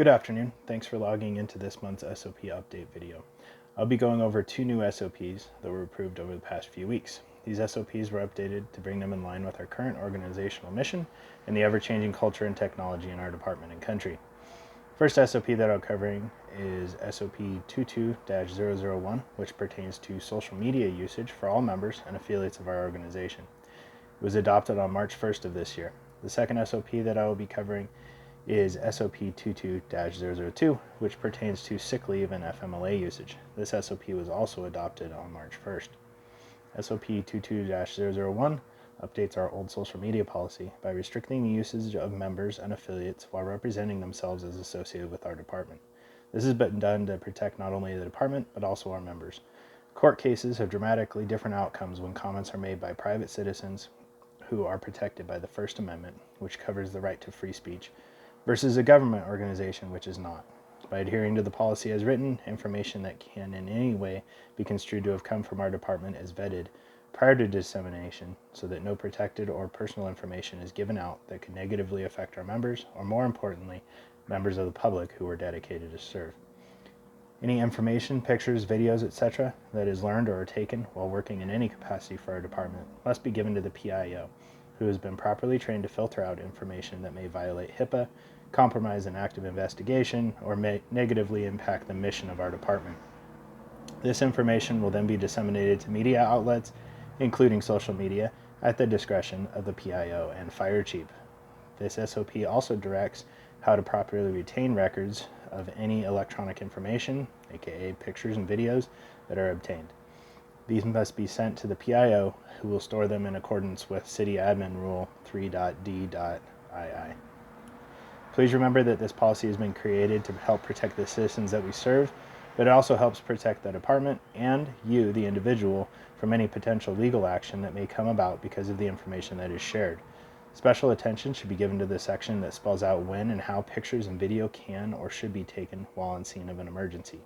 Good afternoon. Thanks for logging into this month's SOP update video. I'll be going over two new SOPs that were approved over the past few weeks. These SOPs were updated to bring them in line with our current organizational mission and the ever-changing culture and technology in our department and country. First SOP that I'm covering is SOP 22-001, which pertains to social media usage for all members and affiliates of our organization. It was adopted on March 1st of this year. The second SOP that I will be covering is SOP 22-002, which pertains to sick leave and FMLA usage. This SOP was also adopted on March 1st. SOP 22-001 updates our old social media policy by restricting the usage of members and affiliates while representing themselves as associated with our department. This has been done to protect not only the department, but also our members. Court cases have dramatically different outcomes when comments are made by private citizens who are protected by the First Amendment, which covers the right to free speech, versus a government organization which is not. By adhering to the policy as written, information that can in any way be construed to have come from our department is vetted prior to dissemination so that no protected or personal information is given out that could negatively affect our members, or more importantly, members of the public who are dedicated to serve. Any information, pictures, videos, etc. that is learned or taken while working in any capacity for our department must be given to the PIO, who has been properly trained to filter out information that may violate HIPAA, compromise an active investigation, or may negatively impact the mission of our department. This information will then be disseminated to media outlets, including social media, at the discretion of the PIO and fire chief. This SOP also directs how to properly retain records of any electronic information, aka pictures and videos, that are obtained. These must be sent to the PIO, who will store them in accordance with City Admin Rule 3.d.ii. Please remember that this policy has been created to help protect the citizens that we serve, but it also helps protect the department and you, the individual, from any potential legal action that may come about because of the information that is shared. Special attention should be given to the section that spells out when and how pictures and video can or should be taken while on scene of an emergency.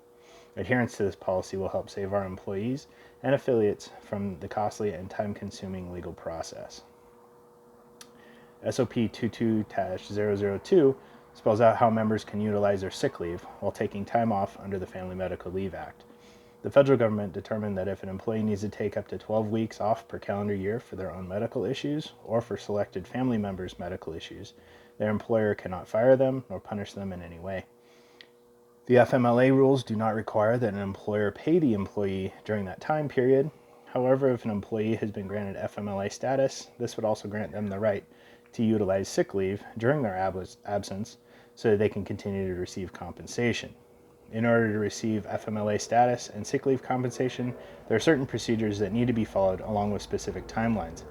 Adherence to this policy will help save our employees and affiliates from the costly and time-consuming legal process. SOP 22-002 spells out how members can utilize their sick leave while taking time off under the Family Medical Leave Act. The federal government determined that if an employee needs to take up to 12 weeks off per calendar year for their own medical issues or for selected family members' medical issues, their employer cannot fire them nor punish them in any way. The FMLA rules do not require that an employer pay the employee during that time period. However, if an employee has been granted FMLA status, this would also grant them the right to utilize sick leave during their absence so that they can continue to receive compensation. In order to receive FMLA status and sick leave compensation, there are certain procedures that need to be followed along with specific timelines.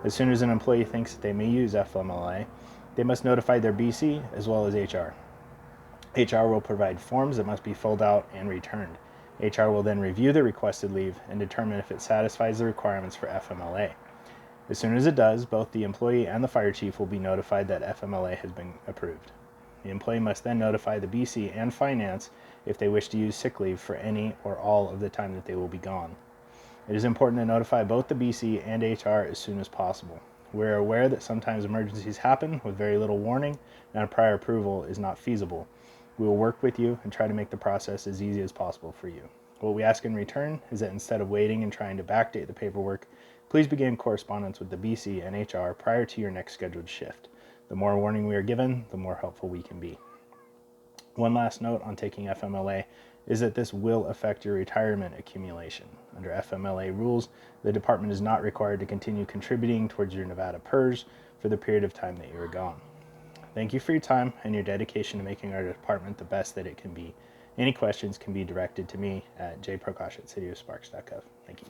As soon as an employee thinks that they may use FMLA, they must notify their BC as well as HR. HR will provide forms that must be filled out and returned. HR will then review the requested leave and determine if it satisfies the requirements for FMLA. As soon as it does, both the employee and the fire chief will be notified that FMLA has been approved. The employee must then notify the BC and finance if they wish to use sick leave for any or all of the time that they will be gone. It is important to notify both the BC and HR as soon as possible. We are aware that sometimes emergencies happen with very little warning and a prior approval is not feasible. We will work with you and try to make the process as easy as possible for you. What we ask in return is that instead of waiting and trying to backdate the paperwork, please begin correspondence with the BC and HR prior to your next scheduled shift. The more warning we are given, the more helpful we can be. One last note on taking FMLA is that this will affect your retirement accumulation. Under FMLA rules, the department is not required to continue contributing towards your Nevada PERS for the period of time that you are gone. Thank you for your time and your dedication to making our department the best that it can be. Any questions can be directed to me at jprokosch@cityofsparks.gov. Thank you.